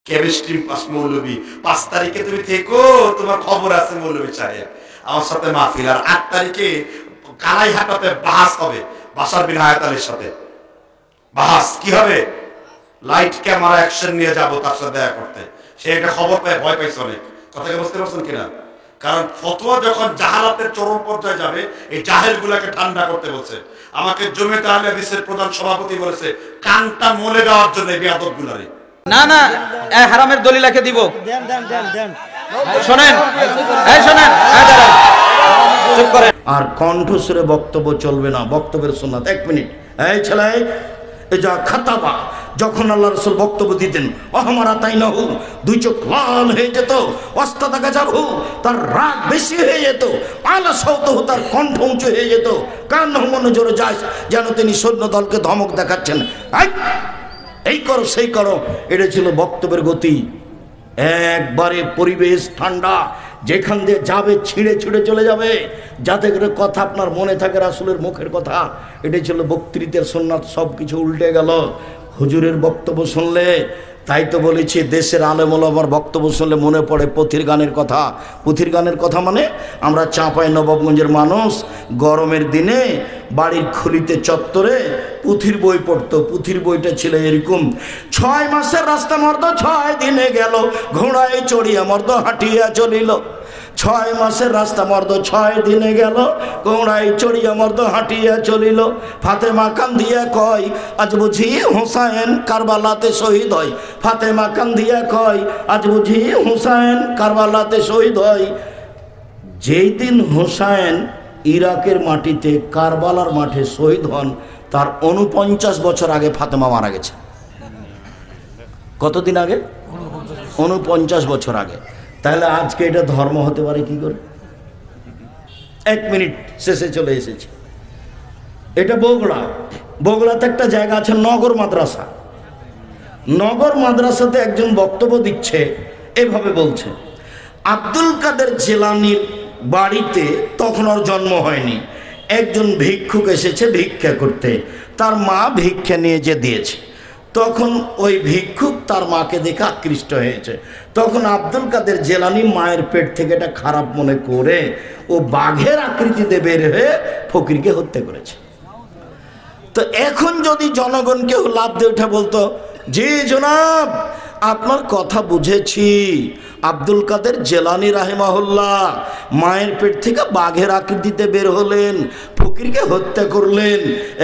Chemistry pass মৌলবী, 5 তারিখে তুমি থেকো, তোমার খবর আছে মৌলবী সাহেব আমার সাথে মাহফিল। আর 8 তারিখে কালাইহাটাতে বাহাস হবে বাশার বিন হায়াত আলীর সাথে। বাহাস কি হবে? লাইট ক্যামেরা অ্যাকশন নিয়ে যাবো তার সাথে দেখা করতে। সে একটা খবর পায়, ভয় পাইছে অনেক। কথাকে বুঝতে পারছেন কিনা? কারণ ফতোয়া যখন জাহালাতের চরম পর্যায়ে যাবে, এই জাহেল গুলাকে ঠান্ডা করতে বলছে। আমাকে জমিয়তে আহলে হাদিসের প্রধান সভাপতি বলেছে কানটা মলে দেওয়ার জন্য এই বেয়াদব গুলারে। না না, হারামের দলিলাকে দিব। শোনেন, এই শোনেন, চুপ করেন। আর কণ্ঠস্বরে বক্তব্য চলবে না, বক্তব্যের সুন্নাত। 1 মিনিট, এই ছেলে, এই যা খাতাবা, যখন আল্লাহ রাসূল বক্তব্য দিতেন, আহমারা তাই না হু, 2 চোখ লাল হয়ে যেত, অস্তাদা গাজাবহু, তার রাগ বেশি হয়ে যেত, আলা সাউতহু, তার কণ্ঠ উঁচু হয়ে যেত, কান্নাহু মনে জোরে যায় যেন তিনি সৈন্য দলকে ধমক দেখাচ্ছেন, এই করো সেই করো। এটা ছিল বক্তব্যের গতি। একবারে পরিবেশ ঠান্ডা, যেখান দিয়ে যাবে ছিঁড়ে ছিঁড়ে চলে যাবে, যাতে করে কথা আপনার মনে থাকে রাসূলের মুখের কথা। এটাই ছিল বক্তৃতার সুন্নাত। সব কিছু উল্টে গেল হুজুরের বক্তব্য শুনলে। তাই তো বলেছি, দেশের আলেম ওলামার বক্তব্য শুনলে মনে পড়ে পুঁথির গানের কথা। পুঁথির গানের কথা মানে, আমরা চাঁপাই নবাবগঞ্জের মানুষ গরমের দিনে বাড়ির খুলিতে চত্বরে পুঁথির বই পড়তো। পুঁথির বইটা ছিল এরকম: 6 মাসের রাস্তা মর্দ 6 দিনে গেল, ঘোড়ায় চড়িয়া মর্দ হাঁটিয়া চলিল। 6 মাসের রাস্তা মর্দ 6 দিনে গেল, ঘোড়ায় চড়িয়া মর্দ হাঁটিয়া চলিল। ফাতেমা কান্দিয়া কয়, আজ বুঝি হুসাইন কারবালাতে শহীদ হয়। ফাতেমা কান্দিয়া কয়, আজ বুঝি হুসাইন কারবালাতে শহীদ হয়। যেই দিন হুসাইন ইরাকের মাটিতে কারবালার মাঠে শহীদ হন, তার 49 বছর আগে ফাতেমা মারা গেছে। কতদিন আগে? 49 বছর আগে। তাহলে আজকে এটা ধর্ম হতে পারে কি করে? 1 মিনিট, শেষে চলে এসেছে। এটা বগুড়া। বগুড়াতে একটা জায়গা আছে নগর মাদ্রাসা। নগর মাদ্রাসাতে একজন বক্তব্য দিচ্ছে, এভাবে বলছে, আব্দুল কাদের জিলানীর বাড়িতে তখন ওর জন্ম হয়নি, একজন ভিক্ষুক এসেছে ভিক্ষা করতে, তার মা ভিক্ষা নিয়ে যে দিয়েছে। তখন ওই ভিক্ষুক তার মাকে দেখে আকৃষ্ট হয়েছে। তখন আব্দুল কাদের জিলানী মায়ের পেট থেকে এটা খারাপ মনে করে ও বাঘের আকৃতিতে বের হয়ে ফকিরকে হত্যা করেছে। তো এখন যদি জনগণ কেউ লাভ দিয়ে উঠে বলতো, জি জনাব, আপনার কথা বুঝেছি, আব্দুল কাদের জিলানী রাহিমাহুল্লাহ মায়ের পেট থেকে বাঘের আকৃতিতে বের হলেন, ফকিরকে হত্যা করলেন,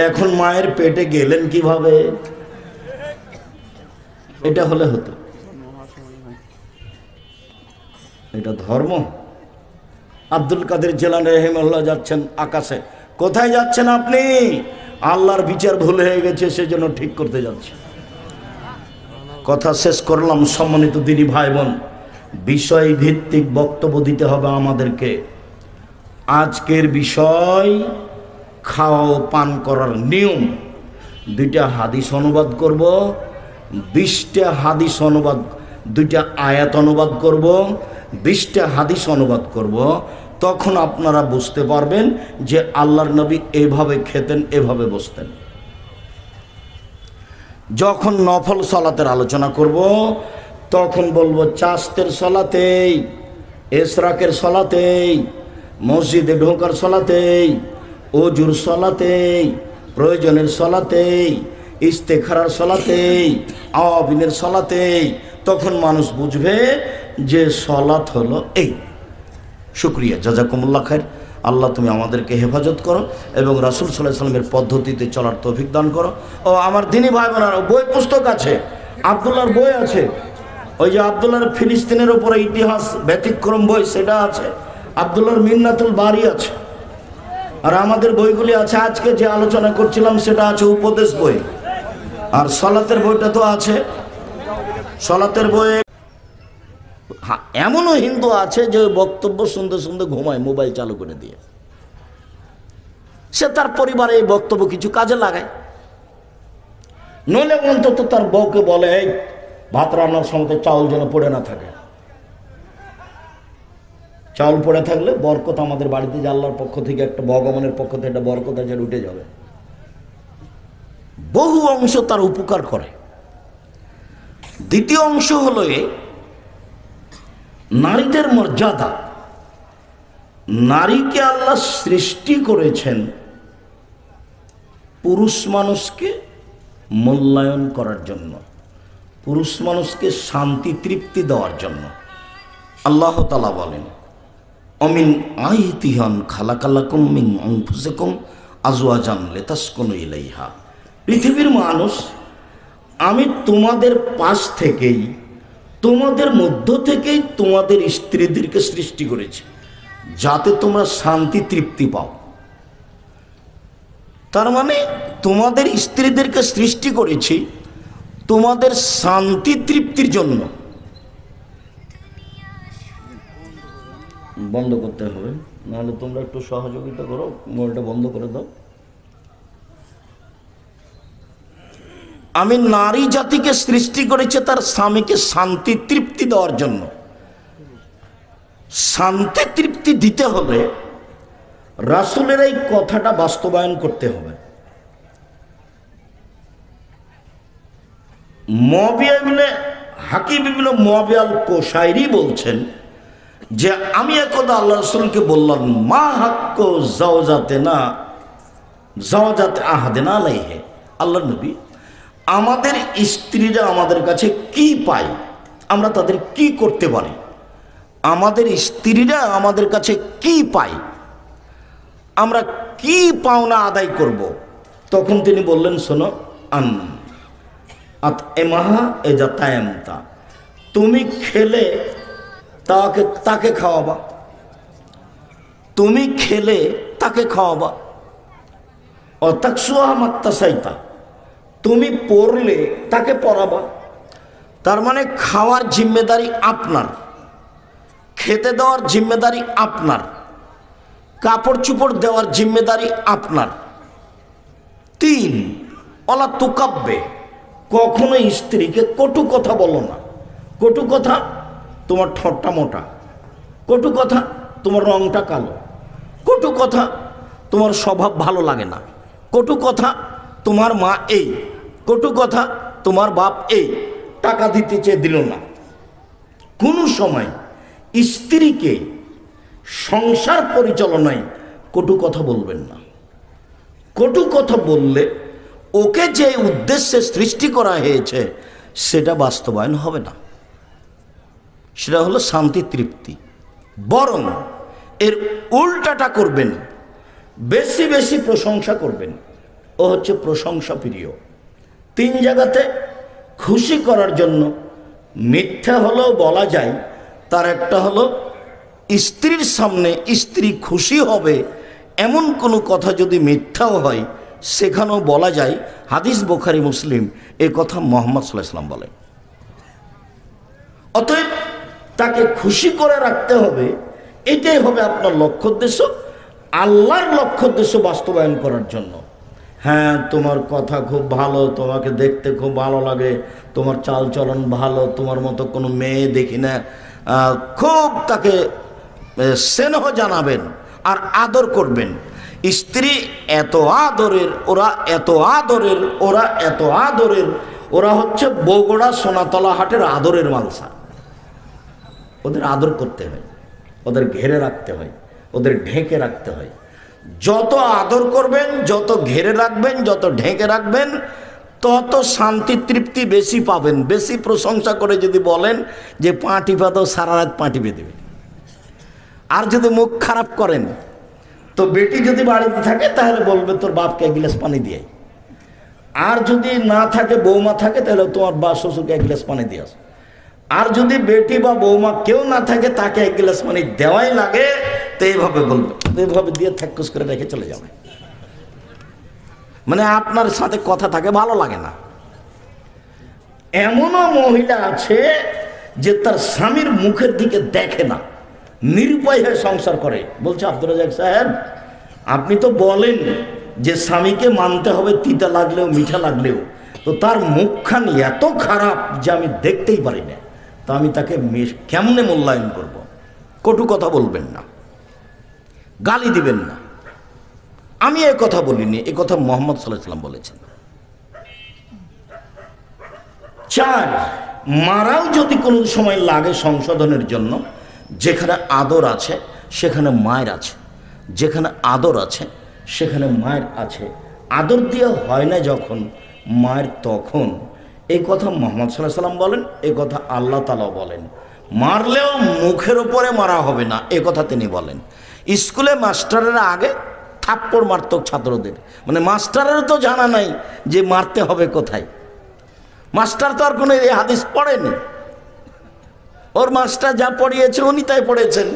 এখন মায়ের পেটে গেলেন কিভাবে? এটা হলে হতো। এটা ধর্ম? আব্দুল কাদের জিলানী রাহিমাহুল্লাহ যাচ্ছেন আকাশে। কোথায় যাচ্ছেন আপনি? আল্লাহর বিচার ভুল হয়ে গেছে, সেজন্য ঠিক করতে যাচ্ছে। কথা শেষ করলাম। সম্মানিত দিনী ভাই বোন, বিষয় ভিত্তিক বক্তব্য দিতে হবে আমাদেরকে। আজকের বিষয় খাওয়া ও পান করার নিয়ম। 2টা হাদিস অনুবাদ করব, 20টা হাদিস অনুবাদ, 2টা আয়াত অনুবাদ করব, 20টা হাদিস অনুবাদ করব। তখন আপনারা বুঝতে পারবেন যে আল্লাহর নবী এভাবে খেতেন, এভাবে বসতেন। যখন নফল সালাতের আলোচনা করব, তখন বলবো চাস্তের সালাতেই, এশরাকের সালাতেই, মসজিদে ঢোকার সালাতেই, ওজুর সালাতেই, প্রয়োজনের সালাতেই, ইস্তেখারার সালাতেই, আওয়াবিনের সালাতেই। তখন মানুষ বুঝবে যে সালাত হলো এই। শুকরিয়া, জাযাকুমুল্লাহ খায়ের। আল্লাহ তুমি আমাদেরকে হেফাজত করো এবং রাসূল সাল্লাল্লাহু আলাইহি ওয়াসাল্লামের পদ্ধতিতে চলার তৌফিক দান করো। ও আমার দিনী ভাই বোনেরা, বই পুস্তক আছে, আব্দুল্লাহর বই আছে, ওই যে আব্দুল্লাহর ফিলিস্তিনের উপরে ইতিহাস ব্যতিক্রম বই, সেটা আছে। আব্দুল্লাহর মিন্নাতুল বারি আছে। আর আমাদের বইগুলি আছে। আজকে যে আলোচনা করছিলাম সেটা আছে উপদেশ বই। আর সালাতের বইটা তো আছে। সালাতের বই এমনও হিন্দু আছে যে বক্তব্য শুনতে শুনতে ঘুমায় মোবাইল চালু করে দিয়ে। সে তার পরিবারে এই বক্তব্য কিছু কাজে লাগায়, নইলে অন্তত তার বউকে বলে, এই ভাত রান্নার সময় চাউল যেন পড়ে না থাকে। চাউল পড়ে থাকলে বরকত আমাদের বাড়িতে, যে আল্লাহর পক্ষ থেকে একটা, ভগবানের পক্ষ থেকে একটা বরকত আছে, উঠে যাবে। বহু অংশ তার উপকার করে। দ্বিতীয় অংশ হলো নারীদের মর্যাদা। নারীকে আল্লাহ সৃষ্টি করেছেন পুরুষ মানুষকে মূল্যায়ন করার জন্য, পুরুষ মানুষকে শান্তি তৃপ্তি দেওয়ার জন্য। আল্লাহ তাআলা বলেন, অমিন আয়াতিহি খালাকালাকুম মিন আনফুসিকুম আজওয়াজান লিতাসকুনু ইলাইহা। পৃথিবীর মানুষ, আমি তোমাদের পাশ থেকেই, তোমাদের মধ্য থেকেই তোমাদের স্ত্রীদেরকে সৃষ্টি করেছি যাতে তোমরা শান্তি তৃপ্তি পাও। তার মানে তোমাদের স্ত্রীদেরকে সৃষ্টি করেছি তোমাদের শান্তি তৃপ্তির জন্য। বন্ধ করতে হবে, নাহলে তোমরা একটু সহযোগিতা করো, মোবাইলটা বন্ধ করে দাও। আমি নারী জাতিকে সৃষ্টি করেছি তার স্বামীকে শান্তি তৃপ্তি দেওয়ার জন্য। শান্তি তৃপ্তি দিতে হলে রাসূলের এই কথাটা বাস্তবায়ন করতে হবে। মুআবিয়া ইবনে হাকিম ইবনে মুআবিয়া আল কোশাইরি বলছেন যে আমি একদা আল্লাহ রাসূলকে বললাম, মা হাক্কু জাওজাতিনা জাওজাত আহাদিনা আলাইহি। আল্লাহ নবী, আমাদের স্ত্রীরা আমাদের কাছে কি পায়, আমরা তাদের কি করতে পারি, আমাদের স্ত্রীরা আমাদের কাছে কি পায়, আমরা কি পাওনা আদায় করব। তখন তিনি বললেন, শোনো, আন আত এমাহা এজা তায়ামতা, তুমি খেলে তাকে খাওয়াবা, তুমি খেলে তাকে খাওয়াবা। অতাকসুহা মাত্তাসাইতা, তুমি পড়লে তাকে পড়াবা। তার মানে খাওয়ার জিম্মেদারি আপনার, খেতে দেওয়ার জিম্মেদারি আপনার, কাপড় চোপড় দেওয়ার জিম্মেদারি আপনার। 3, অলা তুকাব্বে, কখনো স্ত্রীকে কটু কথা বলো না। কটু কথা, তোমার ঠোঁটটা মোটা। কটু কথা, তোমার রংটা কালো। কটু কথা, তোমার স্বভাব ভালো লাগে না। কটু কথা, তোমার মা এই। কটু কথা, তোমার বাপ এই, টাকা দিতে চেয়ে দিল না। কোনো সময় স্ত্রীকে সংসার পরিচালনায় কটু কথা বলবেন না। কটু কথা বললে ওকে যে উদ্দেশ্যে সৃষ্টি করা হয়েছে সেটা বাস্তবায়ন হবে না, সেটা হলো শান্তি তৃপ্তি। বরং এর উল্টাটা করবেন, বেশি বেশি প্রশংসা করবেন। ও হচ্ছে প্রশংসা প্রিয়। 3 জায়গাতে খুশি করার জন্য মিথ্যা হলেও বলা যায়। তার একটা হলো স্ত্রীর সামনে স্ত্রী খুশি হবে এমন কোনো কথা যদি মিথ্যাও হয় সেখানেও বলা যায়। হাদিস বুখারী মুসলিম, এ কথা মুহাম্মদ সাল্লাল্লাহু আলাইহি ওয়াসাল্লাম বলেন। অতএব তাকে খুশি করে রাখতে হবে, এটাই হবে আপনার লক্ষ্য উদ্দেশ্য, আল্লাহর লক্ষ্য উদ্দেশ্য বাস্তবায়ন করার জন্য। হ্যাঁ, তোমার কথা খুব ভালো, তোমাকে দেখতে খুব ভালো লাগে, তোমার চালচলন ভালো, তোমার মতো কোনো মেয়ে দেখি না, খুব তাকে স্নেহ জানাবেন আর আদর করবেন। স্ত্রী এত আদরের, ওরা এত আদরের, ওরা এত আদরের, ওরা হচ্ছে বগুড়া সোনাতলা হাটের আদরের মালসা। ওদের আদর করতে হয়, ওদের ঘেরে রাখতে হয়, ওদের ঢেকে রাখতে হয়। যত আদর করবেন, যত ঘেরে রাখবেন, যত ঢেকে রাখবেন, তত শান্তি তৃপ্তি বেশি পাবেন। বেশি প্রশংসা করে যদি বলেন যে পা টিপা তো সারা রাত পা টিপে দেবে। আর যদি মুখ খারাপ করেন তো বেটি যদি বাড়িতে থাকে তাহলে বলবে তোর বাপকে 1 গ্লাস পানি দিয়ে। আর যদি না থাকে, বৌমা থাকে, তাহলে তোমার বা শ্বশুরকে 1 গ্লাস পানি দিয়ে আসো। আর যদি বেটি বা বৌমা কেউ না থাকে, তাকে 1 গ্লাস পানি দেওয়াই লাগে, তো এইভাবে বলবে, এইভাবে দিয়ে থাকুস করে রেখে চলে যাবে। মানে আপনার সাথে কথা থাকে, ভালো লাগে না। এমনও মহিলা আছে যে তার স্বামীর মুখের দিকে দেখে না, নিরুপায় হয়ে সংসার করে। বলছে, আব্দুর রাজ্জাক সাহেব, আপনি তো বলেন যে স্বামীকে মানতে হবে তিতা লাগলেও মিঠা লাগলেও, তো তার মুখখানি এত খারাপ যে আমি দেখতেই পারি না, তো আমি তাকে কেমনে মূল্যায়ন করব? কটু কথা বলবেন না, গালি দিবেন না। আমি এ কথা বলিনি, এ কথা মুহাম্মদ সাল্লাল্লাহু আলাইহি ওয়াসাল্লাম বলেছেন। 4, মারাও যদি কোনো সময় লাগে সংশোধনের জন্য, যেখানে আদর আছে সেখানে মায়ের আছে, যেখানে আদর আছে সেখানে মায়ের আছে। আদর দিয়ে হয় না যখন মায়ের তখন। এই কথা মুহাম্মদ সাল্লাল্লাহু আলাইহি ওয়াসাল্লাম বলেন, এই কথা আল্লাহ তাআলা বলেন। মারলেও মুখের ওপরে মারা হবে না, এ কথা তিনি বলেন। স্কুলে মাস্টারেরা আগে থাপ্পড় মারত ছাত্রদের, মানে মাস্টারেরও তো জানা নাই যে মারতে হবে কোথায়। মাস্টার তো আর কোনো এই হাদিস পড়েনি, ওর মাস্টার যা পড়িয়েছে উনি তাই পড়েছেন।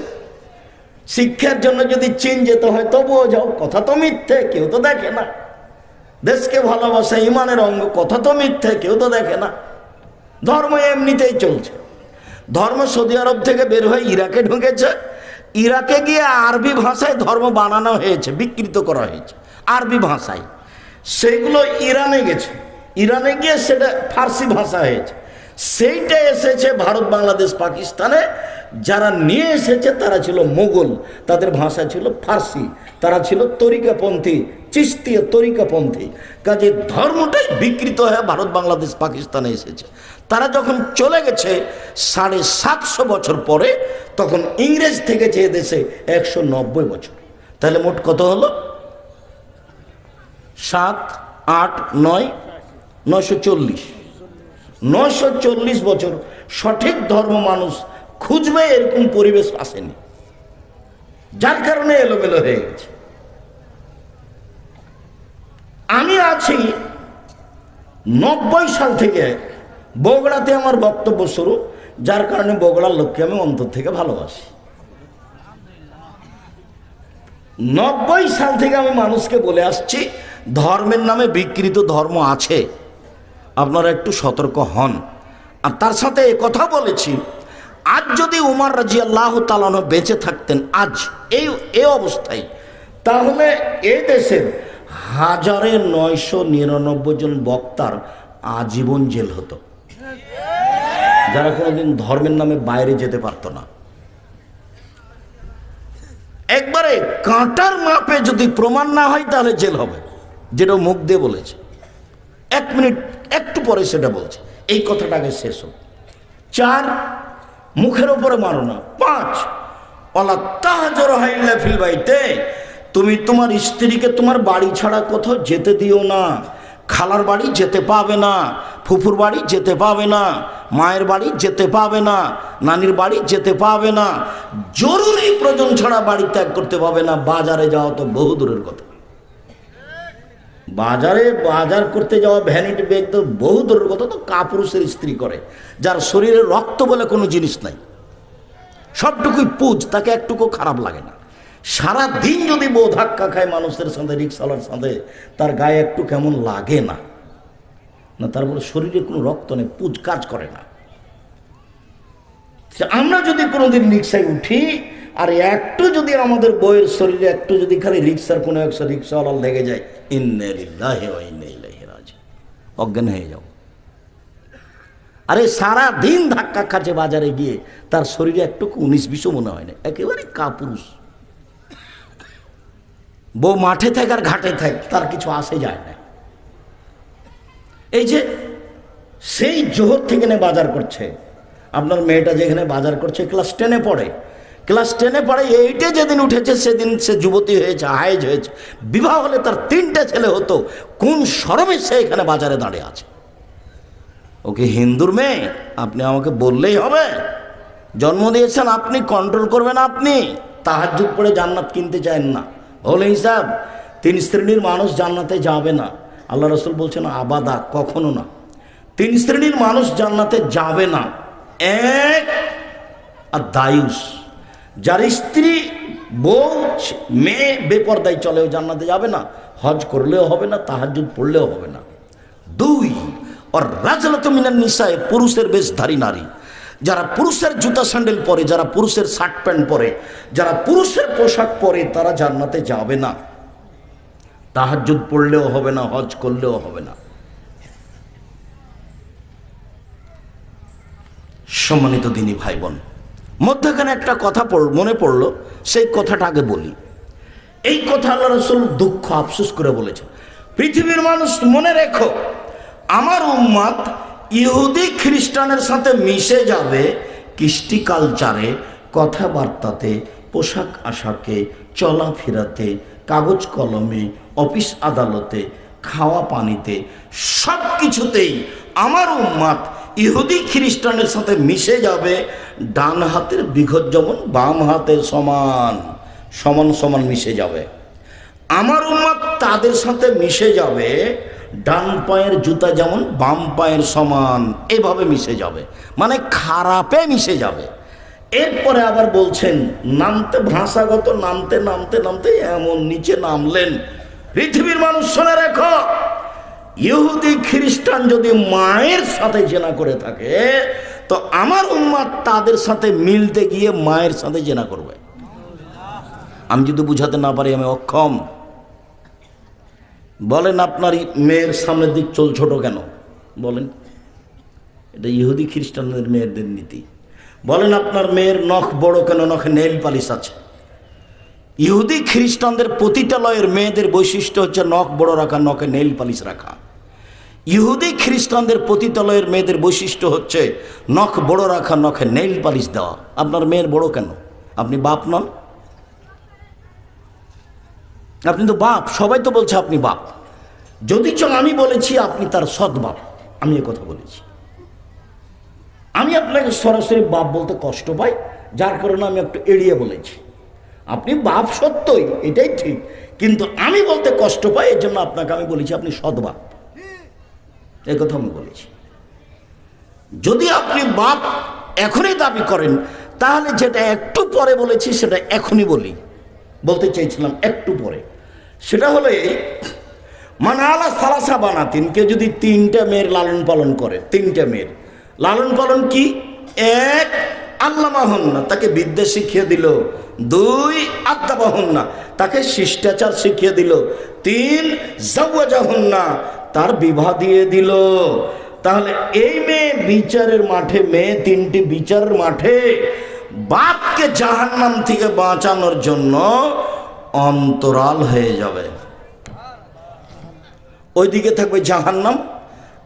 শিক্ষার জন্য যদি চীন যেতে হয় তবুও যাও, কথা তো মিথ্যে, কেউ তো দেখে না। দেশকে ভালোবাসা ইমানের অঙ্গ, কথা তো মিথ্যে, কেউ তো দেখে না। ধর্ম এমনিতেই চলছে। ধর্ম সৌদি আরব থেকে বের হয়ে ইরাকে ঢুকেছে, ইরাকে গিয়ে আরবি ভাষায় ধর্ম বানানো হয়েছে, বিকৃত করা হয়েছে আরবি ভাষায়। সেগুলো ইরানে গেছে, ইরানে গিয়ে সেটা ফার্সি ভাষা হয়েছে। সেইটা এসেছে ভারত, বাংলাদেশ, পাকিস্তানে। যারা নিয়ে এসেছে তারা ছিল মোগল, তাদের ভাষা ছিল ফার্সি, তারা ছিল তরিকাপন্থী, চিশতিয়া তরিকাপন্থী। কাজে ধর্মটাই বিকৃত হয়ে ভারত, বাংলাদেশ, পাকিস্তানে এসেছে। তারা যখন চলে গেছে 750 বছর পরে, তখন ইংরেজ থেকে চেয়ে দেশে 190 বছর। তাহলে মোট কত হলো? 7, 8, 9, 940। 940 বছর সঠিক ধর্ম মানুষ খুঁজবে, এরকম পরিবেশ আসেনি, যার কারণে এলোমেলো হয়ে গেছে। আমি আছি 90 সাল থেকে বগুড়াতে আমার বক্তব্য শুরু, যার কারণে বগুড়ার লোককে আমি অন্তর থেকে ভালোবাসি। 90 সাল থেকে আমি মানুষকে বলে আসছি ধর্মের নামে বিকৃত ধর্ম আছে, আপনারা একটু সতর্ক হন। আর তার সাথে কথা বলেছি, আজ যদি উমর রাদিয়াল্লাহু তাআলা আনহু বেঁচে থাকতেন আজ এই অবস্থায়, তাহলে এই দেশের 1999 জন বক্তার আজীবন জেল হতো, যারা কোনোদিন ধর্মের নামে বাইরে যেতে পারতো না। একবারে কাঁটার মাপে যদি প্রমাণ না হয় তাহলে জেল হবে, যেটা মুখ দিয়ে বলেছে। 1 মিনিট একটু পরে সেটা বলছে, এই কথাটা আগে শেষ হোক। 4, মুখের ওপরে মারো না। 5, ওয়ালা তাহজুরহা ইল্লা ফিল বাইতে, তুমি তোমার স্ত্রীকে তোমার বাড়ি ছাড়া কোথাও যেতে দিও না। খালার বাড়ি যেতে পাবে না, ফুফুর বাড়ি যেতে পাবে না, মায়ের বাড়ি যেতে পাবে না, নানির বাড়ি যেতে পাবে না। জরুরি প্রয়োজন ছাড়া বাড়ি ত্যাগ করতে পাবে না। বাজারে যাওয়া তো বহু দূরের কথা, বাজার করতে যাওয়া ভ্যানিটি ব্যাগ তো বহু দূরের কথা, তো কাপুরুষের স্ত্রী করে, যার শরীরে রক্ত বলে কোনো জিনিস নাই, সবটুকুই পুজ, তাকে একটুকু খারাপ লাগে না। সারা দিন যদি বউ ধাক্কা খায় মানুষের সাথে, রিক্সাওয়ালার সাথে, তার গায়ে একটু কেমন লাগে না? না, তারপরে শরীরে কোনো রক্ত নেই, পুজ কাজ করে না। আমরা যদি কোনোদিন রিক্সায় উঠি আর একটু যদি আমাদের বইয়ের শরীরে একটু যদি খালি রিক্সার কোনো একশো রিক্সাওয়ালা লেগে যায়, ইন্না লিল্লাহি ওয়া ইন্না ইলাইহি রাজিউন, অজ্ঞান হয়ে যাও। আরে সারা দিন ধাক্কা খাচ্ছে বাজারে গিয়ে, তার শরীরে একটু 19-20 মনে হয় না, একেবারে কাপুরুষ। বউ মাঠে থাক আর ঘাটে থাক, তার কিছু আসে যায় না। এই যে সেই জোহর থেকে বাজার করছে, আপনার মেয়েটা যেখানে বাজার করছে ক্লাস 10-এ পড়ে, ক্লাস 10-এ পড়ে, 8-এ যেদিন উঠেছে সেদিন সে যুবতী হয়েছে, হায়েজ হয়েছে। বিবাহ হলে তার 3টে ছেলে হতো, কোন শরমে সে এখানে বাজারে দাঁড়িয়ে আছে? ওকে হিন্দুর মেয়ে আপনি আমাকে বললেই হবে? জন্ম দিয়েছেন আপনি, কন্ট্রোল করবেন আপনি। তাহাজ্জুদ পড়ে জান্নাত কিনতে চান না, হলে হিসাব 3 শ্রেণীর মানুষ জান্নাতে যাবে না। আল্লাহ রাসূল বলছেন আবাদা, কখনো না। 3 শ্রেণীর মানুষ জান্নাতে যাবে না। 1, আর দায়ুস, যার স্ত্রী বউ মেয়ে বেপরদায় চলেও জান্নাতে যাবে না, হজ করলেও হবে না, তাহাজ্জুদ পড়লেও হবে না। 2, আর রাজলাতু মিনান নিসায়ে, পুরুষের বেশধারী নারী, যারা পুরুষের জুতা স্যান্ডেল পরে, যারা পুরুষের শার্ট প্যান্ট পরে, যারা পুরুষের পোশাক পরে, তারা জান্নাতে যাবে না। তাহাজ্জুদ পড়লেও হবে না, হজ করলেও হবে না। সম্মানিত দিনী ভাই বোন, মধ্যখানে একটা কথা মনে পড়লো, সেই কথাটা আগে বলি। এই কথা আল্লাহ রাসূল দুঃখ আফসোস করে বলেছে, পৃথিবীর মানুষ মনে রেখো, আমার উম্মত ইহুদি খ্রিস্টানের সাথে মিশে যাবে কৃষ্টি কালচারে, কথাবার্তাতে, পোশাক আশাকে, চলাফেরাতে, কাগজ কলমে, অফিস আদালতে, খাওয়া পানিতে, সব কিছুতেই আমার উম্মাত ইহুদি খ্রিস্টানের সাথে মিশে যাবে। ডান হাতের বিঘত যেমন বাম হাতের সমান সমান সমান মিশে যাবে। আমার উম্মাত তাদের সাথে মিশে যাবে ডান পায়ের জুতা যেমন বাম পায়ের সমান, এভাবে মিশে যাবে, মানে খারাপে মিশে যাবে। এরপরে আবার বলছেন নামতে, ভাষাগত নামতে নামতে নামতে এমন নিচে নামলেন। পৃথিবীর মানুষ শুনে রেখো, ইহুদি খ্রিস্টান যদি মায়ের সাথে জেনা করে থাকে তো আমার উম্মাত তাদের সাথে মিলতে গিয়ে মায়ের সাথে জেনা করবে। আমি যদি বুঝাতে না পারি আমি অক্ষম। বলেন আপনার মেয়ের সামনের দিক চুল ছোট কেন? বলেন, এটা ইহুদি খ্রিস্টানদের মেয়েদের নীতি। বলেন আপনার মেয়ের নখ বড় কেন? নখে নেইল পালিশ আছে। ইহুদি খ্রিস্টানদের পতিতালয়ের মেয়েদের বৈশিষ্ট্য হচ্ছে নখ বড় রাখা, নখে নেইল পালিশ রাখা। ইহুদি খ্রিস্টানদের পতিতালয়ের মেয়েদের বৈশিষ্ট্য হচ্ছে নখ বড় রাখা, নখে নেইল পালিশ দেওয়া। আপনার মেয়ের বড় কেন? আপনি বাপ নন? আপনি তো বাপ, সবাই তো বলছে আপনি বাপ। যদি চ আমি বলেছি আপনি তার সৎ বাপ, আমি এ কথা বলেছি। আমি আপনাকে সরাসরি বাপ বলতে কষ্ট পাই, যার কারণে আমি একটু এড়িয়ে বলেছি। আপনি বাপ সত্যই, এটাই ঠিক, কিন্তু আমি বলতে কষ্ট পাই, এর জন্য আপনাকে আমি বলেছি আপনি সৎ বাপ, এই কথা আমি বলেছি। যদি আপনি বাপ এখনই দাবি করেন তাহলে যেটা একটু পরে বলেছি সেটা এখনই বলতে চাইছিলাম একটু পরে। সেটা হলো এই, মানে আলা সালাসা বানাতিন, কেউ যদি 3টা মেয়ের লালন পালন করে, 3টা মেয়ের লালন পালন কি? 1 আল্লামাহুন্না, তাকে বিদ্যা শিখিয়ে দিল। 2 আদ্দাবাহুন্না, তাকে শিষ্টাচার শিখিয়ে দিল। 3 জাওয়াজাহুন্না, তার বিবাহ দিয়ে দিল। তাহলে এই মেয়ে বিচারের মাঠে, মেয়ে 3টি বিচারের মাঠে বাপকে জাহান্নাম থেকে বাঁচানোর জন্য অন্তরাল হয়ে যাবে। ওইদিকে থাকবে জাহান্নাম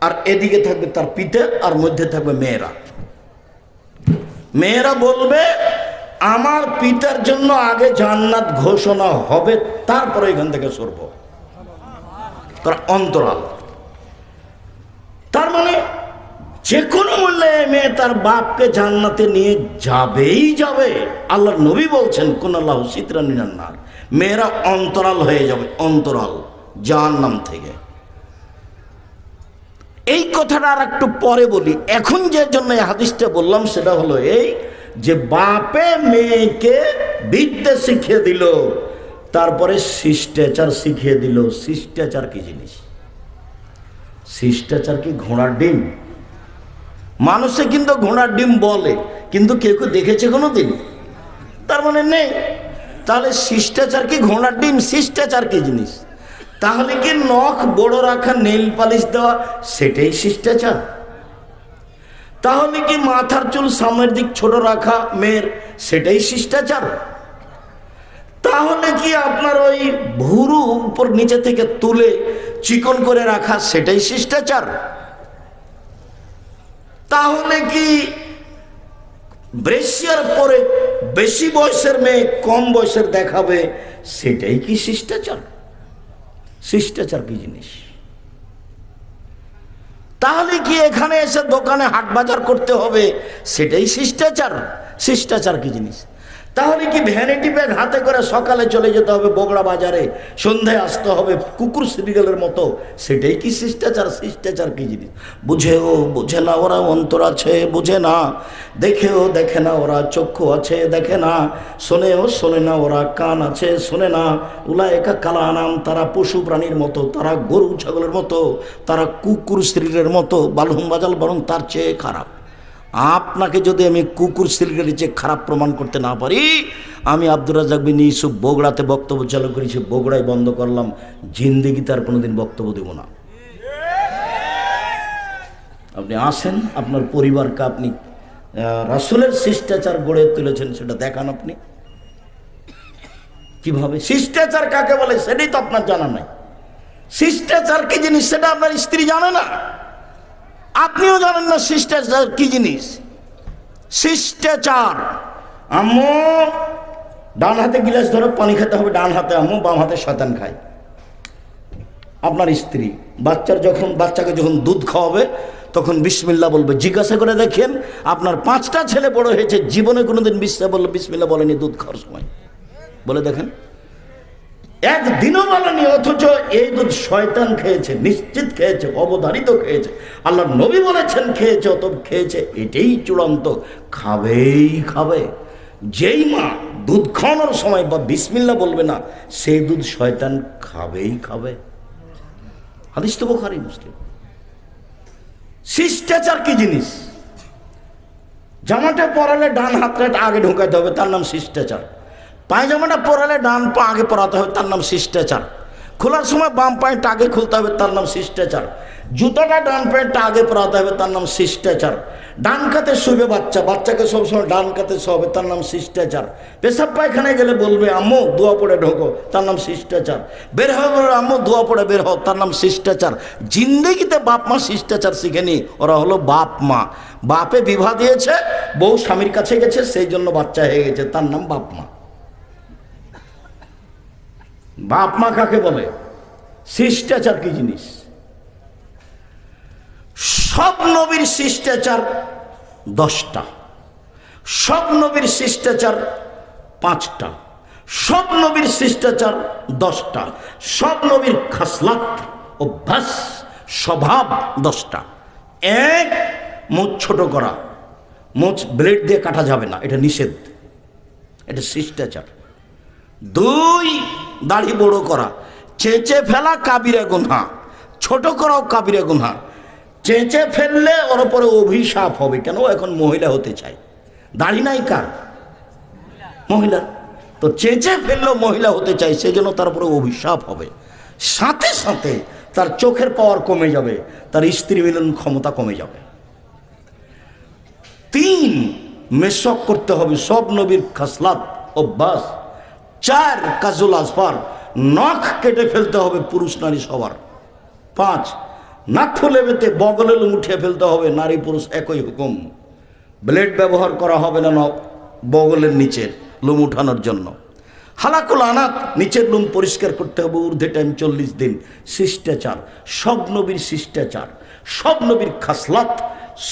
আর এদিকে থাকবে তার পিতা, আর মধ্যে থাকবে মেয়েরা। মেয়েরা বলবে আমার পিতার জন্য আগে জান্নাত ঘোষণা হবে, তারপরে এখান থেকে সরব। তার অন্তরাল। তার মানে যে কোনো মূল্যে মেয়ে তার বাপকে জান্নাতে নিয়ে যাবেই যাবে। আল্লাহর নবী বলছেন কোন আল্লাহ সিতরানিনান্নার, মেয়েরা অন্তরাল হয়ে যাবে, অন্তরাল জাহান্নাম থেকে। এই কথাটা আর একটু পরে বলি। এখন যে জন্য এই হাদিসটা বললাম সেটা হলো এই যে বাপে মেয়েকে বিদ্যা শিখিয়ে দিল, তারপরে শিষ্টাচার শিখিয়ে দিল। শিষ্টাচার কি জিনিস? শিষ্টাচার কি ঘোড়ার ডিম? মানুষে কিন্তু ঘোড়ার ডিম বলে, কিন্তু কেউ কেউ দেখেছে কোনো দিন? তার মানে নেই। তাহলে শিষ্টাচার কি ঘোড়ার ডিম? শিষ্টাচার কি জিনিস? তাহলে কি নখ বড় রাখা, নেইল পালিশ দেওয়া, সেটাই শিষ্টাচার? তাহলে কি মাথার চুল সামনের দিক ছোট রাখা মেয়ের, সেটাই শিষ্টাচার? তাহলে কি আপনার ওই ভুরু উপর নিচে থেকে তুলে চিকন করে রাখা, সেটাই শিষ্টাচার? তাহলে কি ব্রেসিয়ার পরে বেশি বয়সের মেয়ে কম বয়সের দেখাবে, সেটাই কি শিষ্টাচার? শিষ্টাচার কি জিনিস? তাহলে কি এখানে এসে দোকানে হাট বাজার করতে হবে, সেটাই শিষ্টাচার? শিষ্টাচার কি জিনিস? তাহলে কি ভ্যানিটি ব্যাগ হাতে করে সকালে চলে যেতে হবে বগড়া বাজারে, সন্ধ্যায় আসতে হবে কুকুর সিরিয়ালের মতো, সেটাই কি শিষ্টাচার? শিষ্টাচার কি জিনিস? বুঝেও বুঝে না ওরা, অন্তর আছে বুঝে না, দেখেও দেখে না ওরা, চক্ষু আছে দেখে না, শোনেও শোনে না ওরা, কান আছে শোনে না। উলায়েকা কালানাম, তারা পশু প্রাণীর মতো, তারা গরু ছাগলের মতো, তারা কুকুর সিরিয়ালের মতো, বালহুম বাজাল, বরং তার চেয়ে খারাপ। আপনাকে যদি আমি কুকুর সিলগাড়ির চেয়ে খারাপ প্রমাণ করতে না পারি, আমি আব্দুর রাজ্জাক বিন ইউসুফ বগুড়াতে বক্তব্য চালু করেছি, বগুড়ায় বন্ধ করলাম, জিন্দেগিতে আর কোনোদিন বক্তব্য দেব না। আপনি আসেন, আপনার পরিবারকে আপনি রাসূলের শিষ্টাচার গড়ে তুলেছেন, সেটা দেখান আপনি কিভাবে। শিষ্টাচার কাকে বলে সেটাই তো আপনার জানা নাই। শিষ্টাচার কি জিনিস সেটা আপনার স্ত্রী জানে না। আপনিও জানেন না শিষ্টাচার কি জিনিস। শিষ্টাচার, আম্মু ডান হাতে গিলাস ধরে পানি খেতে হবে, ডান হাতে আম্মু, বাম হাতে শয়তান খায়। আপনার স্ত্রী বাচ্চাকে যখন দুধ খাওয়াবে তখন বিসমিল্লাহ বলবে। জিজ্ঞাসা করে দেখেন, আপনার 5টা ছেলে বড় হয়েছে, জীবনে কোনোদিন বিসমিল্লাহ বলেনি দুধ খাওয়ার সময়? বলে দেখেন, একদিনও বলেনি। অথচ এই দুধ শয়তান খেয়েছে, নিশ্চিত খেয়েছে, অবধারিত খেয়েছে। আল্লাহ নবী বলেছেন খেয়েছে, অত খেয়েছে, এটাই চূড়ান্ত, খাবেই খাবে। যেই মা দুধ খাওয়ানোর সময় বা বিসমিল্লাহ বলবে না, সেই দুধ শয়তান খাবেই খাবে। হাদিস তো বুখারী মুসলিম। শিষ্টাচার কি জিনিস? জামাটা পরালে ডান হাতটা আগে ঢোকাতে হবে, তার নাম শিষ্টাচার। পায়জামাটা পরালে ডান পা আগে পরাতে হবে, তার নাম শিষ্টাচার। খোলার সময় বাম পায়েটা আগে খুলতে হবে, তার নাম শিষ্টাচার। জুতাটা ডান পায়েটা আগে পরাতে হবে, তার নাম শিষ্টাচার। ডান কাতে শুবে বাচ্চাকে সবসময় ডান কাতে শোবে, তার নাম শিষ্টাচার। পেশাব পায়খানায় গেলে বলবে আম্মু দোয়া পড়ে ঢোকো, তার নাম শিষ্টাচার। বের হবে আম্মু দোয়া পড়ে বের হও, তার নাম শিষ্টাচার। জিন্দেগিতে বাপ মা শিষ্টাচার শিখেনি, ওরা হলো বাপ মা। বাপে বিবাহ দিয়েছে, বউ স্বামীর কাছে গেছে, সেই জন্য বাচ্চা হয়ে গেছে, তার নাম বাপ মা। বাপ মা কাকে বলে? শিষ্টাচার কি জিনিস? সব নবীর শিষ্টাচার 10টা, সব নবীর শিষ্টাচার 5টা, সব নবীর শিষ্টাচার 10টা, সব নবীর খাসলাত, অভ্যাস, স্বভাব 10টা। 1, মুখ ছোট করা, মুখ ব্লেড দিয়ে কাটা যাবে না, এটা নিষেধ, এটা শিষ্টাচার। 2, দাড়ি বড় করা, চেঁচে ফেলা কাবিরা গুনহা, ছোট করাও কাবিরা গুনহা। চেঁচে ফেললে ওর উপরে অভিশাপ হবে। কেন? এখন মহিলা হতে চায়, দাড়ি নাই কার? মহিলা। তো চেঁচে ফেললেও মহিলা হতে চায়, সেই জন্য তার উপরে অভিশাপ হবে। সাথে সাথে তার চোখের পাওয়ার কমে যাবে, তার স্ত্রী মিলন ক্ষমতা কমে যাবে। 3, মেশক করতে হবে, সব নবীর খাসলাত, অভ্যাস। 4, কাজুল আসফার, নখ কেটে ফেলতে হবে পুরুষ নারী সবার। 5, নাথলে বেতে বগলে লুম উঠিয়ে ফেলতে হবে, নারী পুরুষ একই হুকুম। ব্লেড ব্যবহার করা হবে না বগলের নিচের লুম উঠানোর জন্য। হালাকুল আনাত, নিচের লুম পরিষ্কার করতে হবে, ঊর্ধ্বে টাইম 40 দিন। শিষ্টাচার, সব নবীর শিষ্টাচার, সব নবীর খাসলাত,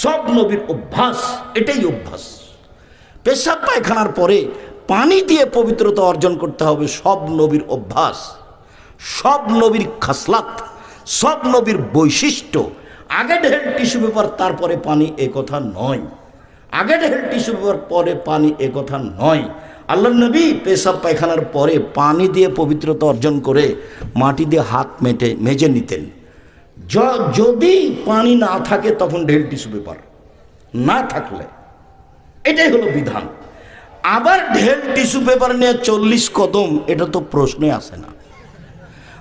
সব নবীর অভ্যাস, এটাই অভ্যাস। পেশাব পায়খানার পরে পানি দিয়ে পবিত্রতা অর্জন করতে হবে, সব নবীর অভ্যাস, সব নবীর খাসলাত, সব নবীর বৈশিষ্ট্য। আগে ঢেল টিস্যু পেপার তারপরে পানি, এ কথা নয়। আগে ঢেল টিস্যু পেপার পরে পানি, এ কথা নয়। আল্লাহ নবী পেশাব পায়খানার পরে পানি দিয়ে পবিত্রতা অর্জন করে মাটি দিয়ে হাত মেজে নিতেন। যদি পানি না থাকে তখন ঢেল টিস্যু পেপার, না থাকলে, এটাই হলো বিধান। আবার ঢেল টিস্যু পেপার নিয়ে 40 কদম, এটা তো প্রশ্নই আসে না।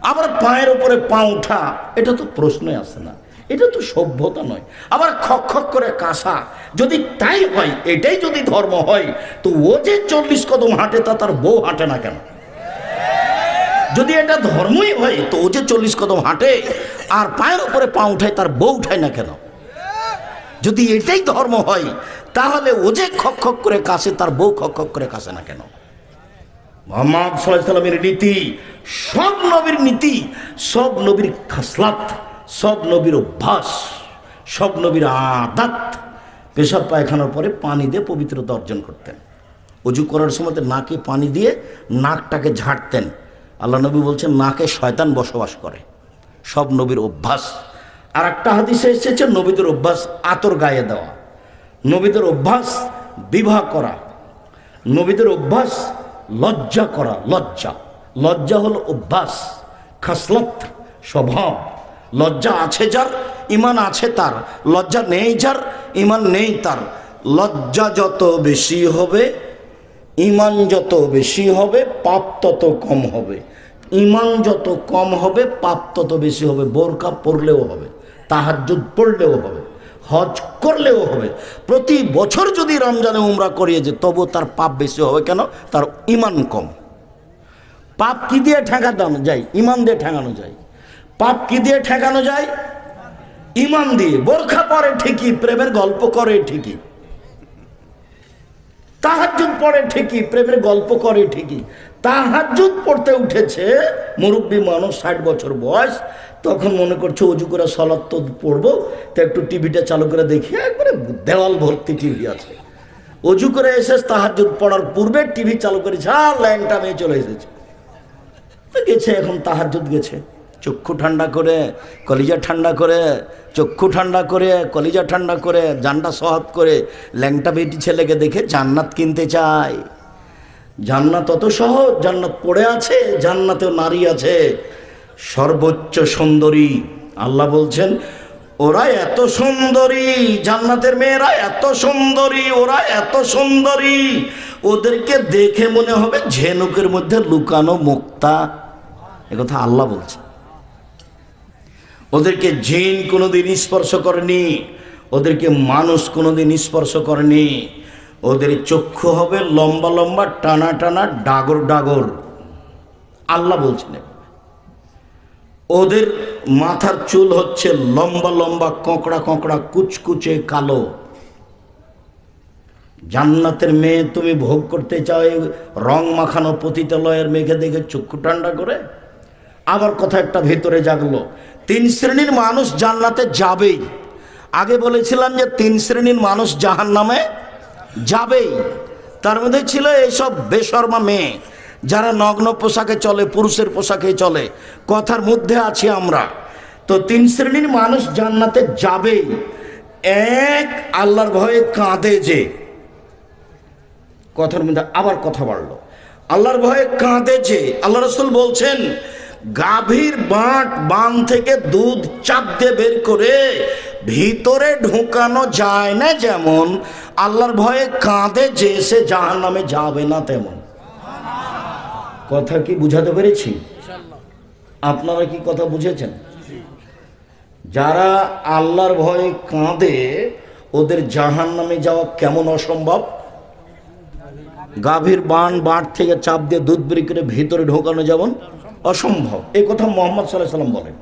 আবার পায়ের উপরে পা উঠা, এটা তো প্রশ্নই আসে না, এটা তো সভ্যতা নয়। আবার খক খক করে কাশা, যদি তাই হয়, এটাই যদি ধর্ম হয়, তো ও যে 40 কদম হাঁটে তা তার বউ হাঁটে না কেন? যদি এটা ধর্মই হয়, তো ও যে 40 কদম হাঁটে আর পায়ের উপরে পা উঠায়, তার বউ উঠায় না কেন? যদি এটাই ধর্ম হয়, তাহলে ও যে খক খক করে কাশে, তার বউ খক খক করে কাশে না কেন? মুহাম্মদ সাল্লাল্লাহু আলাইহি সাল্লামের নীতি, সব নবীর নীতি, সব নবীর খাসলাত, সব নবীর অভ্যাস, সব নবীর আদাত। পেশাব পায়খানার পরে পানি দিয়ে পবিত্রতা অর্জন করতেন। অজু করার সময় নাকে পানি দিয়ে নাকটাকে ঝাড়তেন। আল্লাহ নবী বলছেন নাকে শয়তান বসবাস করে, সব নবীর অভ্যাস। আর একটা হাদিসে এসেছে নবীদের অভ্যাস আতর গায়ে দেওয়া, নবীদের অভ্যাস বিবাহ করা, নবীদের অভ্যাস লজ্জা করা। লজ্জা হলো অভ্যাস, খাসলত, স্বভাব। লজ্জা আছে যার, ইমান আছে তার। লজ্জা নেই যার, ইমান নেই তার। লজ্জা যত বেশি হবে, ইমান যত বেশি হবে, পাপ তত কম হবে। ইমান যত কম হবে, পাপ তত বেশি হবে। বোরকা পড়লেও হবে, তাহাজ্জুদ পড়লেও হবে, হজ করলেও হবে। প্রতি বছর যদি রমজানে উমরা করিয়ে যে, তবু তার পাপ বেশি হবে। কেন? তার ইমান কম। পাপ কি দিয়ে ঠেকানো যায়? ইমান দিয়ে ঠেকানো যায়। পাপ কি দিয়ে ঠেকানো যায়? ইমান দিয়ে, বোরখা পরে ঠিকই, প্রেমের গল্প করে ঠিকই, তাহাজ্জুদ পড়ে ঠিকই, প্রেমের গল্প করে ঠিকই। তাহাজ্জুদ পড়তে উঠেছে মুরব্বী মানুষ, 60 বছর বয়স, তখন মনে করছে অজু করে সালাত তো পড়বো, তো একটু টিভিটা চালু করে দেখি, একবারে দেওয়াল ভর্তি টিভি আছে। অজু করে এসে তাহাজ্জুদ পড়ার পূর্বে টিভি চালু করেছে, আর ল্যাংটা মেয়ে চলে এসেছে, গেছে এখন তাহাজ্জুদ গেছে, চক্ষু ঠান্ডা করে, কলিজা ঠান্ডা করে, চক্ষু ঠান্ডা করে, কলিজা ঠান্ডা করে, জানটা সহাত করে ল্যাংটা বেটি ছেলেকে দেখে জান্নাত কিনতে চায়। জান্নাত অত সহজ? জান্নাত পড়ে আছে, জান্নাতেও নারী আছে, সর্বোচ্চ সুন্দরী। আল্লাহ বলছেন ওরা এত সুন্দরী, জান্নাতের মেয়েরা এত সুন্দরী, ওরা এত সুন্দরী, ওদেরকে দেখে মনে হবে ঝিনুকের মধ্যে লুকানো মুক্তা। একথা আল্লাহ বলছে। ওদেরকে জিন কোনোদিন স্পর্শ করেনি, ওদেরকে মানুষ কোনোদিন স্পর্শ করেনি। ওদের চক্ষু হবে লম্বা লম্বা, টানা টানা, ডাগর ডাগর। আল্লাহ বলছেন ওদের মাথার চুল হচ্ছে লম্বা লম্বা, কোঁকড়া কোঁকড়া, কুচকুচে কালো। জান্নাতের মেয়ে তুমি ভোগ করতে চাও রং মাখানো পতিতালয়ের মেঘে দেখে চক্ষু ঠান্ডা করে? আবার কথা একটা ভেতরে জাগলো, 3 শ্রেণীর মানুষ জান্নাতে যাবেই। আগে বলেছিলাম যে 3 শ্রেণীর মানুষ জাহান্নামে যাবেই। তার মধ্যে ছিল এইসব বেশরমা মেয়ে যারা নগ্ন পোশাকে চলে, পুরুষের পোশাকে চলে, কথার মধ্যে আছি আমরা। তো 3 শ্রেণীর মানুষ জান্নাতে যাবেই। এক, আল্লাহর ভয়ে কাঁদে যে, কথার মধ্যে আবার কথা বাড়লো, আল্লাহর ভয়ে কাঁদে যে। আল্লাহ রাসূল বলছেন গাভীর বান থেকে দুধ চাপ দিয়ে বের করে ভিতরে ঢুকানো যায় না যেমন, আল্লাহর ভয়ে কাঁদে যে সে জাহান্নামে যাবে না তেমন। কথা কি বুঝাতে পেরেছি? আপনারা কি কথা বুঝেছেন? যারা আল্লাহর ভয়ে কাঁদে ওদের জাহান্নামে যাওয়া কেমন অসম্ভব? গাভীর বাঁট থেকে চাপ দিয়ে দুধ বের করে ভিতরে ঢোকানো যেমন অসম্ভব। এই কথা মুহাম্মদ সাল্লাল্লাহু আলাইহি ওয়াসাল্লাম বলেন।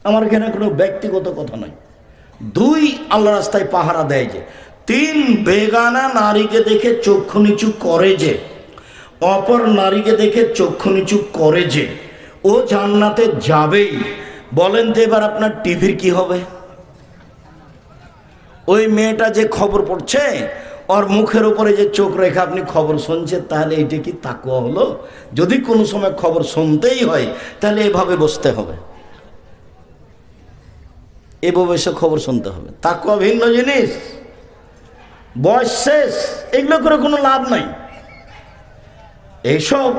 আমার এখানে কোনো ব্যক্তিগত কথা নয়। 2, আল্লাহ রাস্তায় পাহারা দেয় যে। 3, বেগানা নারীকে দেখে চক্ষু নিচু করে যে, অপর নারীকে দেখে চক্ষু নিচু করে যে, ও জান্নাতে যাবেই। বলেন তো এবার আপনার টিভির কি হবে? ওই মেয়েটা যে খবর পড়ছে, ওর মুখের উপরে যে চোখ রেখে আপনি খবর শুনছেন, তাহলে এইটা কি তাকওয়া হলো? যদি কোনো সময় খবর শুনতেই হয় তাহলে এভাবে বসতে হবে, এভাবে এসে খবর শুনতে হবে। তাকওয়া ভিন্ন জিনিস, বয়স শেষ, এগুলো করে কোনো লাভ নাই। এইসব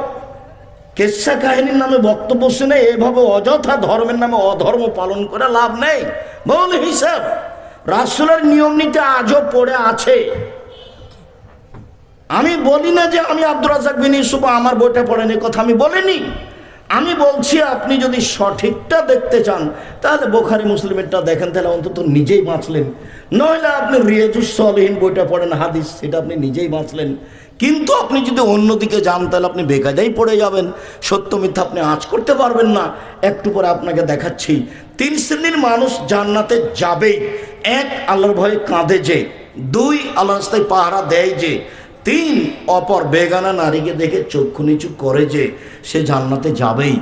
কেচ্ছা কাহিনীর নামে বক্তব্য শুনে এভাবে অযথা ধর্মের নামে অধর্ম পালন করে লাভ নেই। বল হিসাব রাসূলের নিয়ম নীতি আজও পড়ে আছে। আমি বলি না যে আমি আব্দুর রাজ্জাক বিন ইউসুফ আমার বইটা পড়েন, এই কথা আমি বলিনি। আমি বলছি আপনি যদি সঠিকটা দেখতে চান তাহলে বুখারী মুসলিমেরটা দেখেন, তাহলে অন্তত নিজেই বাঁচলেন। নইলে আপনি রিয়াজুস সালিহিন বইটা পড়েন, হাদিস, সেটা আপনি নিজেই বাঁচলেন। কিন্তু আপনি যদি অন্যদিকে যান তাহলে আপনি বেকায়দাই পড়ে যাবেন, সত্য মিথ্যা আপনি আঁচ করতে পারবেন না। একটু পরে আপনাকে দেখাচ্ছি। 3 শ্রেণীর মানুষ জান্নাতে যাবেই। 1, আল্লাহর ভয়ে কাঁদে যে। 2, আল্লাহর রাস্তায় পাহারা দেয় যে। 3, অপর বেগানা নারীকে দেখে চক্ষু নিচু করে যে, সে জান্নাতে যাবেই।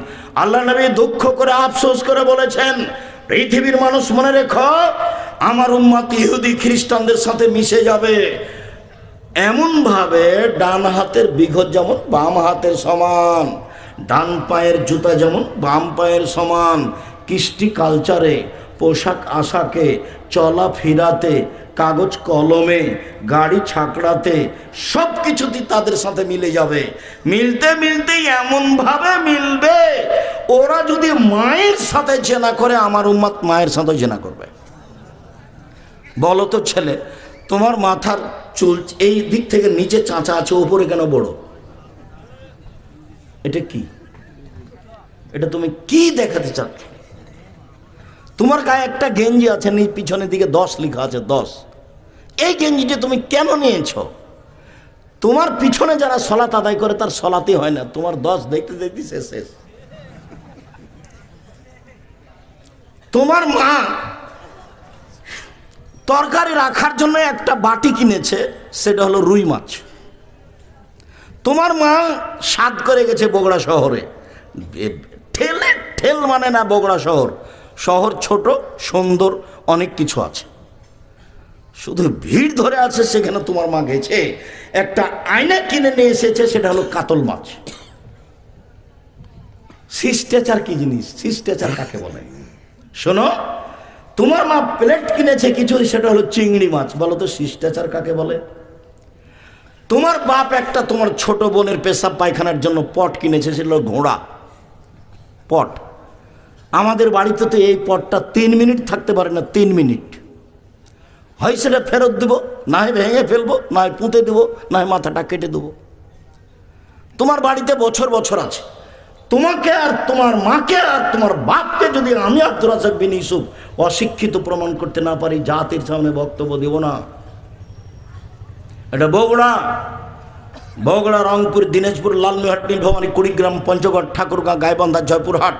আল্লাহ নবী দুঃখ করে আফসোস করে বলেছেন, পৃথিবীর মানুষ মনে রেখো, আমার উম্মত ইহুদি খ্রিস্টানদের সাথে মিশে যাবে। এমনভাবে ডান হাতের বিঘত যেমন বাম হাতের সমান, ডান পায়ের জুতা যেমন বাম পায়ের সমান, কৃষ্টি কালচারে, পোশাক আশাকে, চলা ফিরাতে, কাগজ কলমে, গাড়ি ছাকড়াতে, সব কিছুতেই তাদের সাথে মিলে যাবে। মিলতে মিলতে এমনভাবে মিলবে, ওরা যদি মায়ের সাথে জেনা করে আমার উম্মত মায়ের সাথে জেনা করবে। বলো তো ছেলে, তোমার মাথার চুল এই দিক থেকে নিচে চাঁচা আছে, উপরে কেন বড়? এটা কি? এটা তুমি কি দেখাতে চাচ্ছ? তোমার গায়ে একটা গেঞ্জি আছে, পিছনের দিকে 10 লেখা আছে, 10। এই গেঞ্জিটা তুমি কেন নিয়েছ? তোমার পিছনে যারা সলাত আদায় করে তার সলাতই হয় না, তোমার 10 দেখতে দেখতে শেষ। তোমার মা তরকারি রাখার জন্য একটা বাটি কিনেছে, সেটা হলো রুই মাছ। তোমার মা স্বাদ করে গেছে বগুড়া শহরে, ঠেলে ঠেল মানে না, বগুড়া শহর ছোট, সুন্দর, অনেক কিছু আছে, শুধু ভিড় ধরে আছে। সেখানে তোমার মা গেছে, একটা আয়না কিনে নিয়ে এসেছে, সেটা হলো কাতল মাছ। শিষ্টাচার কি জিনিস? শিষ্টাচার কাকে বলে? শোনো, তোমার মা প্লেট কিনেছে কিছু, সেটা হলো চিংড়ি মাছ। বলো তো শিষ্টাচার কাকে বলে? তোমার বাপ একটা তোমার ছোট বোনের পেশাব পায়খানার জন্য পট কিনেছে, সেটা ঘোড়া পট। আমাদের বাড়িতে তো এই পটটা 3 মিনিট থাকতে পারে না, 3 মিনিট। হয় সেটা ফেরত দেব, না হয় ভেঙে ফেলবো, না হয় পুঁতে দেবো, না হয় মাথাটা কেটে দেবো। তোমার বাড়িতে বছর বছর আছে। তোমাকে আর তোমার মাকে আর তোমার বাপকে যদি আমি আব্দুর রাজ্জাক বিন ইউসুফ অশিক্ষিত প্রমাণ করতে না পারি, জাতির সামনে বক্তব্য দেব না। এটা বগুড়া, রংপুর, দিনাজপুর, লালমিহাট, নীলফামারী, কুড়িগ্রাম, পঞ্চগড়, ঠাকুরগাঁ, গাইবান্ধা, জয়পুরহাট,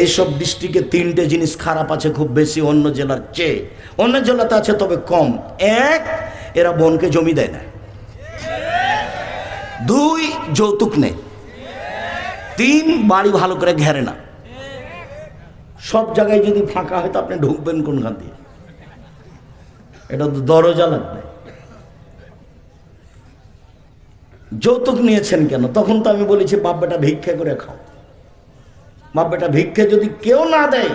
এইসব ডিস্ট্রিক্টে 3টে জিনিস খারাপ আছে খুব বেশি অন্য জেলার চেয়ে। অন্য জেলাতে আছে তবে কম। 1, এরা বোনকে জমি দেয় না। 2, যৌতুক নেই। 3, বাড়ি ভালো করে ঘেরে না। সব জায়গায় যদি ফাঁকা হয় তো আপনি ঢুকবেন কোনখান দিয়ে? এটা তো দরজা লাগবে। যৌতুক নিয়েছেন কেন? তখন তো আমি বলেছি বাপ বেটা ভিক্ষা করে খাও। বাপ বেটা ভিক্ষা যদি কেউ না দেয়,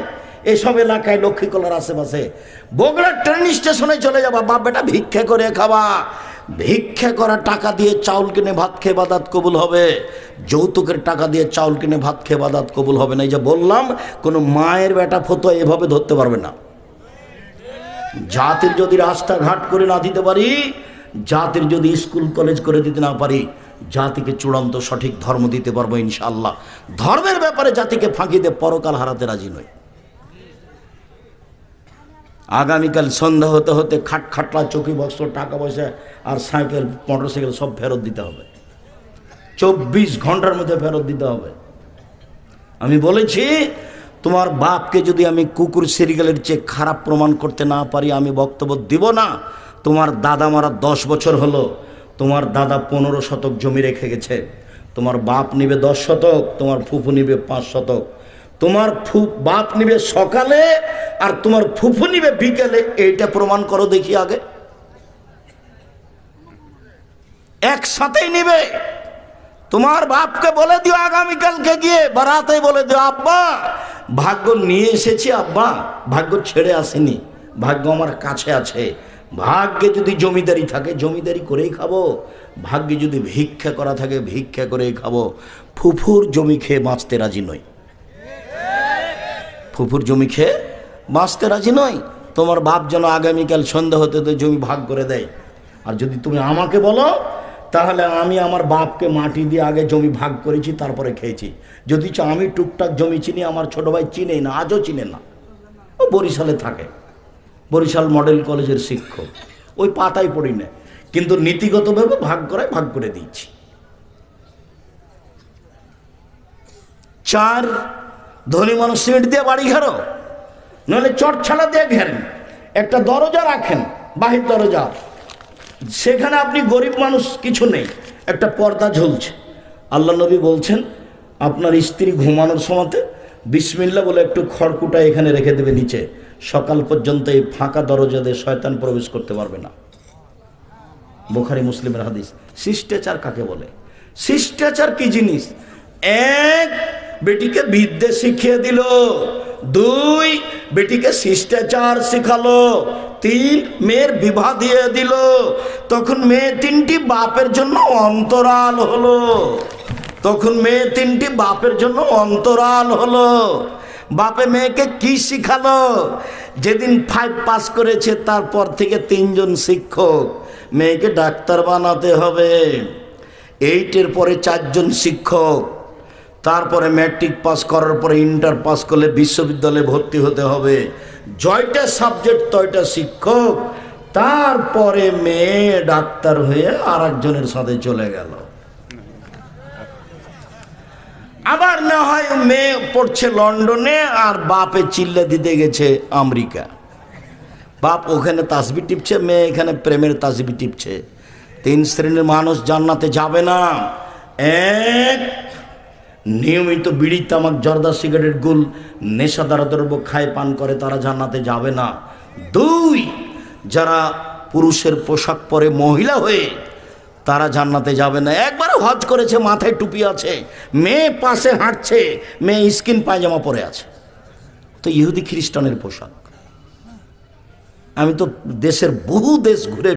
এসব এলাকায় লক্ষ্মীকলার আশেপাশে বগুড়া ট্রেন স্টেশনে চলে যাবা, বাপ বেটা ভিক্ষা করে খাওয়া। ভিক্ষা করা টাকা দিয়ে চাউল কিনে ভাত খেয়ে বাদাত কবুল হবে, যৌতুকের টাকা দিয়ে চাউল কিনে ভাত খেয়ে বাদাত কবুল হবে না। এই যে বললাম, কোনো মায়ের বেটা ফতো এভাবে ধরতে পারবে না। জাতির যদি রাস্তাঘাট করে না দিতে পারি, জাতির যদি স্কুল কলেজ করে দিতে না পারি, জাতিকে চূড়ান্ত সঠিক ধর্ম দিতে পারবো ইনশাআল্লাহ। ধর্মের ব্যাপারে জাতিকে ফাঁকি দিয়ে পরকাল হারাতে রাজি নই। আগামীকাল সন্ধ্যা হতে হতে খাটলা, চৌকি, বক্স, টাকা পয়সা আর সাইকেল, মোটরসাইকেল সব ফেরত দিতে হবে। 24 ঘন্টার মধ্যে ফেরত দিতে হবে। আমি বলেছি, তোমার বাপকে যদি আমি কুকুর সিরিয়ালের চেয়ে খারাপ প্রমাণ করতে না পারি, আমি বক্তব্য দিব না। তোমার দাদা মারা 10 বছর হলো, তোমার দাদা 15 শতক জমি রেখে গেছে। তোমার বাপ নিবে 10 শতক, তোমার ফুফু নিবে 5 শতক। তোমার বাপ নিবে সকালে আর তোমার ফুফু নিবে বিকেলে। এইটা প্রমাণ করো দেখি আগে। একসাথেই নিবে। তোমার বাপকে বলে দিও আগামীকালকে গিয়ে বারাতে বলে দিও, আব্বা ভাগ্য নিয়ে এসেছি, আব্বা ভাগ্য ছেড়ে আসেনি, ভাগ্য আমার কাছে আছে। ভাগ্যে যদি জমিদারি থাকে জমিদারি করেই খাবো, ভাগ্যে যদি ভিক্ষা করা থাকে ভিক্ষা করেই খাবো। ফুফুর জমি খেয়ে বাঁচতে রাজি নই, ফুফুর জমি খেয়ে বাঁচতে রাজি নই। তোমার বাপ যেন আগামীকাল সন্ধ্যা হতে তো জমি ভাগ করে দেয়। আর যদি তুমি আমাকে বলো, তাহলে আমি আমার বাপকে মাটি দিয়ে আগে জমি ভাগ করেছি, তারপরে খেয়েছি। যদি আমি টুকটাক জমি চিনি, আমার ছোট ভাই চিনেই না, আজও চিনে না। ও বরিশালে থাকে, বরিশাল মডেল কলেজের শিক্ষক, ওই পাতায় পড়ি না, কিন্তু নীতিগতভাবে ভাগ করায় ভাগ করে দিয়েছি। 4, ধনী মানুষ সিমেন্ট দিয়ে বাড়ি ঘেরো, নাহলে চট ছাড়া দিয়ে ঘেরেন। একটা দরজা রাখেন, বাহির দরজা, সেখানে আপনি গরিব মানুষ কিছু নেই, একটা পর্দা ঝুলছে। আল্লাহ নবী বলছেন, আপনার স্ত্রী ঘুমানোর সময়তে বিসমিল্লাহ বলে একটু খড়কুটা এখানে রেখে দেবে নিচে, সকাল পর্যন্ত এই ফাঁকা দরজা দিয়ে শয়তান প্রবেশ করতে পারবে না। বুখারী মুসলিমের হাদিস। শিষ্টাচার কাকে বলে? শিষ্টাচার কি জিনিস? 1, বেটিকে বিদ্যে শিখিয়ে দিল। 2, বেটিকে শিষ্টাচার শিখালো। 3, মেয়ের বিবাহ দিয়ে দিল। তখন মেয়ে 3টি বাপের জন্য অন্তরাল হলো। তখন মেয়ে 3টি বাপের জন্য অন্তরাল হলো। বাপে মেয়েকে কি শিখালো? যেদিন 5 পাস করেছে তারপর থেকে 3 জন শিক্ষক। মেয়েকে ডাক্তার বানাতে হবে। 8-এর পরে 4 জন শিক্ষক। তারপরে ম্যাট্রিক পাস করার পরে ইন্টার পাস করলে বিশ্ববিদ্যালয়ে ভর্তি হতে হবে। জয়টা সাবজেক্ট তয়টা শিক্ষক। তারপরে মেয়ে ডাক্তার হয়ে আর একজনের সাথে চলে গেল। আবার না হয় মেয়ে পড়ছে লন্ডনে আর বাপে চিল্লা দিতে গেছে আমেরিকা, বাপ ওখানে তাসবি টিপছে, মেয়ে এখানে প্রেমের তাসবি টিপছে। 3 শ্রেণীর মানুষ জান্নাতে যাবে না। এক, নিয়মিত বিড়ি তামাক জর্দা সিগারেট গুল নেশাদার দ্রব্য খায় পান করে, তারা জান্নাতে যাবে না। 2, যারা পুরুষের পোশাক পরে মহিলা হয়ে, তারা জান্নাতে যাবে না। একবার হজ করেছে, মাথায় টুপি আছে, মেয়ে পাশে হাঁটছে, মেয়ে স্কিন পায়জামা পরে আছে, তো ইহুদি খ্রিস্টানের পোশাক। আমি তো দেশের বহু দেশ ঘুরে